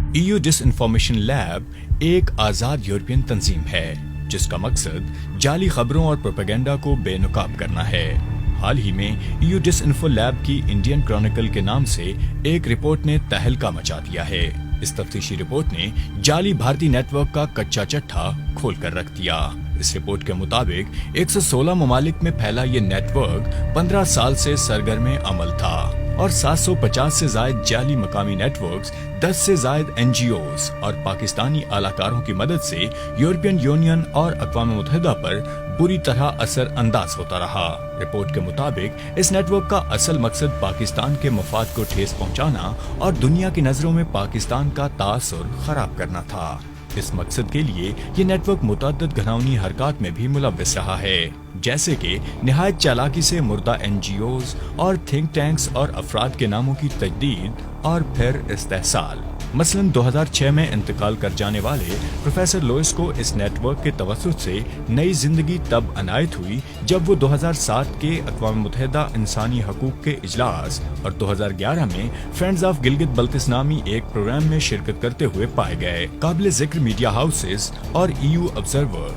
EU dish information lab एक आज़ाद European तंजीम है जिसका मकसद जाली खबरों और प्रोपेगेंडा को बेनकाब करना है। हाल ही में EU डिस इन्फो लैब की इंडियन क्रॉनिकल के नाम से एक रिपोर्ट ने तहलका मचा दिया है। इस तफ्तीशी रिपोर्ट ने जाली भारतीय नेटवर्क का कच्चा चट्टा खोल कर रख दिया। इस रिपोर्ट के मुताबिक 116 ममालिक में फैला ये नेटवर्क 15 साल से सरगर्म अमल था और 750 से ज्यादा जाली मकामी नेटवर्क्स, 10 से ज्यादा NGOs और पाकिस्तानी आलाकारों की मदद से यूरोपियन यूनियन और अक़वाम मुत्तहिदा पर बुरी तरह असर अंदाज होता रहा। रिपोर्ट के मुताबिक इस नेटवर्क का असल मकसद पाकिस्तान के मफाद को ठेस पहुंचाना और दुनिया की नजरों में पाकिस्तान का तासुर खराब करना था। इस मकसद के लिए ये नेटवर्क मुतअद्दिद घिनौनी हरकत में भी मुलव्वस रहा है, जैसे कि निहायत चालाकी से मुर्दा NGOs और थिंक टैंक्स और अफराद के नामों की तजदीद और फिर इस्तेहसाल। मसलन 2006 में इंतकाल कर जाने वाले प्रोफेसर लोइस को इस नेटवर्क के तवस्सुत से नई जिंदगी तब अनायत हुई जब वो 2007 के अक़वाम मुत्तहिदा इंसानी हकूक़ के इजलास और 2011 में फ्रेंड्स ऑफ गिलगित बल्तिस्तान नामी एक प्रोग्राम में शिरकत करते हुए पाए गए। काबिल जिक्र मीडिया हाउसेस और EU ऑब्जर्वर,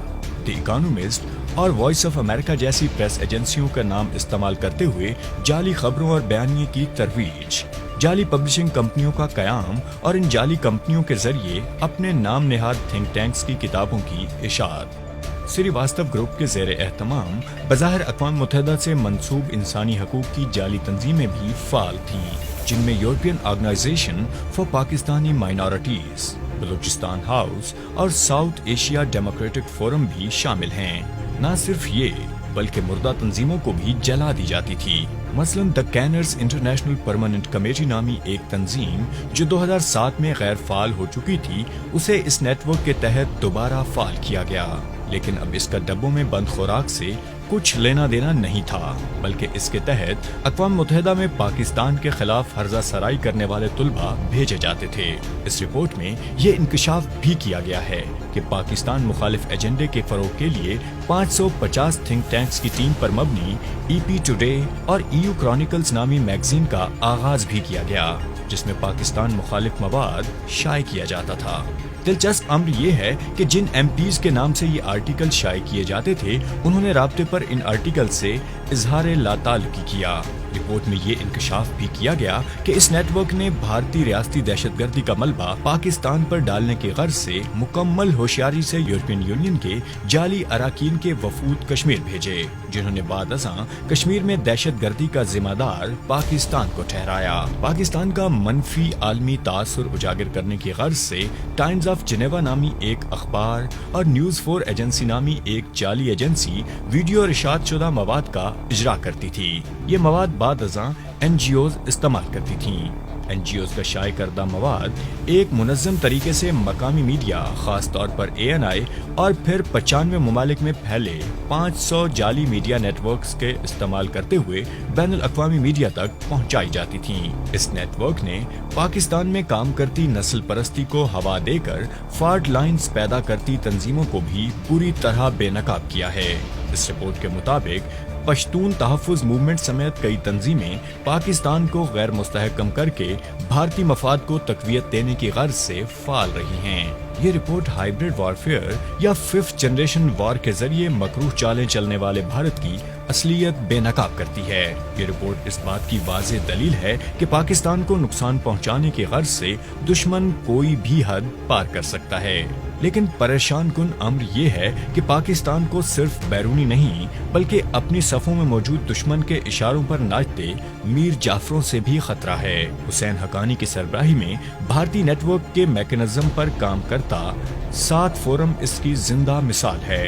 द इकोनॉमिस्ट और वॉइस ऑफ अमेरिका जैसी प्रेस एजेंसियों का नाम इस्तेमाल करते हुए जाली खबरों और बयानिए की तरवीज, जाली पब्लिशिंग कंपनियों का कयाम और इन जाली कंपनियों के जरिए अपने नाम नेहाद थिंक टैंक्स की किताबों की इशाअत। श्रीवास्तव ग्रुप के ज़ेर एहतमाम बज़ाहिर अक़वाम मुत्तहिदा से मंसूब इंसानी हकूक़ की जाली तंजीमें भी फाल थीं, जिनमें European organization for Pakistani minorities, Balochistan house और साउथ एशिया डेमोक्रेटिक फोरम भी शामिल हैं। न सिर्फ ये बल्कि मुर्दा तंजीमों को भी जला दी जाती थी। मसलन द कैनर्स इंटरनेशनल परमानेंट कमेटी नामी एक तंजीम जो 2007 में गैर फाल हो चुकी थी, उसे इस नेटवर्क के तहत दोबारा फाल किया गया, लेकिन अब इसका डब्बों में बंद खुराक से कुछ लेना देना नहीं था, बल्कि इसके तहत अक़वाम मुत्तहिदा में पाकिस्तान के खिलाफ हर्जा सराई करने वाले तुलबा भेजे जाते थे। इस रिपोर्ट में ये इंकशाफ भी किया गया है कि पाकिस्तान मुखालिफ एजेंडे के फरोग के लिए 550 थिंक टैंक्स की टीम पर मबनी EP टुडे और EU क्रॉनिकल्स नामी मैगजीन का आगाज भी किया गया, जिसमें पाकिस्तान मुखालिफ मवाद शाये किया जाता था। दिलचस्प अम्र ये है कि जिन MPs के नाम से ये आर्टिकल शाये किए जाते थे, उन्होंने राब्ते पर इन आर्टिकल से इजहार लाताल्लुकी किया। रिपोर्ट में ये इंकशाफ भी किया गया कि इस नेटवर्क ने भारतीय रियासती दहशतगर्दी का मलबा पाकिस्तान पर डालने की गर्ज से मुकम्मल होशियारी से यूरोपियन यूनियन के जाली अराकीन के वफूद कश्मीर भेजे, जिन्होंने बाद अज़ां कश्मीर में दहशतगर्दी का जिम्मेदार पाकिस्तान को ठहराया। पाकिस्तान का मनफी आलमी तासुर उजागर करने की गर्ज से टाइम्स ऑफ जिनेवा नामी एक अखबार और न्यूज़ 4 एजेंसी नामी एक जाली एजेंसी वीडियो और इशात शुदा मवाद का इजरा करती थी। ये मवाद बाद अज़ां NGOs इस्तेमाल करती थीं। NGOs का शाये करदा मवाद एक मुनज़्ज़म तरीके से मकामी मीडिया, खास तौर पर ANI और फिर 95 ममालिक में फैले 500 जाली मीडिया नेटवर्क्स के इस्तेमाल करते हुए बैनुल अक़वामी मीडिया तक पहुंचाई जाती थीं। इस नेटवर्क ने पाकिस्तान में काम करती नस्ल परस्ती को हवा देकर फॉल्ट लाइन्स पैदा करती तंजीमों को भी पूरी तरह बेनकाब किया है। इस रिपोर्ट के मुताबिक पश्तून तहफ़्फ़ुज़ मूवमेंट समेत कई तंजीमें पाकिस्तान को गैर मुस्तहकम करके भारतीय मफाद को तक़वियत देने की गर्ज से फाल रही हैं। ये रिपोर्ट हाइब्रिड वॉरफेयर या 5th जनरेशन वॉर के जरिए मकरूह चालें चलने वाले भारत की असलियत बेनकाब करती है। ये रिपोर्ट इस बात की वाज़ेह दलील है कि पाकिस्तान को नुकसान पहुंचाने की गर्ज से दुश्मन कोई भी हद पार कर सकता है। लेकिन परेशान कुन अम्र ये है कि पाकिस्तान को सिर्फ बैरूनी नहीं बल्कि अपनी सफ़ों में मौजूद दुश्मन के इशारों पर नाचते मीर जाफरों से भी खतरा है। हुसैन हक्कानी की सरबराही में भारतीय नेटवर्क के मैकेनिज्म पर काम करता 7 फोरम इसकी जिंदा मिसाल है।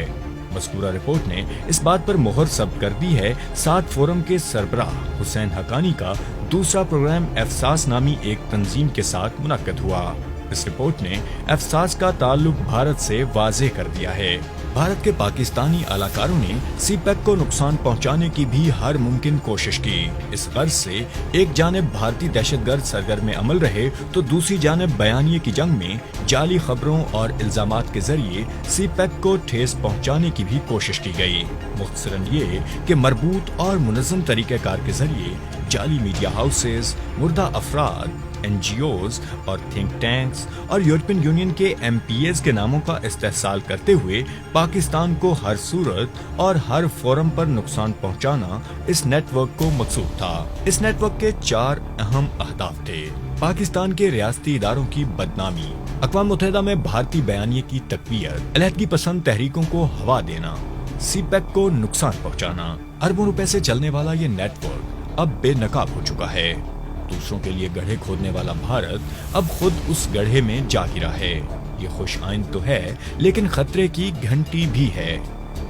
मज़कूरा रिपोर्ट ने इस बात पर मोहर जब्त कर दी है 7 फोरम के सरबराह हुसैन हक्कानी का दूसरा प्रोग्राम एफसास नामी एक तंजीम के साथ मुनक्कद हुआ। इस रिपोर्ट ने एफसास का ताल्लुक भारत से वाज़ेह कर दिया है। भारत के पाकिस्तानी अलाकारों ने CPEC को नुकसान पहुंचाने की भी हर मुमकिन कोशिश की। इस गर्ज से एक जानिब भारतीय दहशतगर्द सरगर्म अमल रहे तो दूसरी जानिब बयानिए की जंग में जाली खबरों और इल्जामात के जरिए CPEC को ठेस पहुंचाने की भी कोशिश की गई। मुख्तसरन ये कि मरबूत और मुनज़्ज़म तरीक़ेकार के जरिए जाली मीडिया हाउसेस, मुर्दा अफराद NGOs اور تھنک ٹینکس اور یورپین یونین کے MPAs کے ناموں کا استحصال کرتے ہوئے پاکستان کو ہر صورت اور ہر فورم پر نقصان پہنچانا اس نیٹ ورک کو مقصود تھا۔ اس نیٹ ورک کے 4 اہم اہداف تھے: پاکستان کے ریاستی اداروں کی بدنامی، اقوام متحدہ میں بھارتی بیانیے کی تقویت، علیحدگی پسند تحریکوں کو ہوا دینا، CPEC کو نقصان پہنچانا۔ اربوں روپے سے چلنے والا یہ نیٹ ورک اب بے نقاب ہو چکا ہے۔ دوسروں کے لیے گڑھے کھودنے والا بھارت اب خود اس گڑھے میں جا گرا ہے۔ یہ خوش آئند تو ہے لیکن خطرے کی گھنٹی بھی ہے۔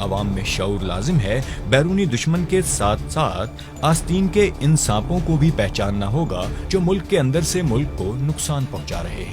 عوام میں شعور لازم ہے، بیرونی دشمن کے ساتھ ساتھ آستین کے ان سانپوں کو بھی پہچاننا ہوگا جو ملک کے اندر سے ملک کو نقصان پہنچا رہے ہیں۔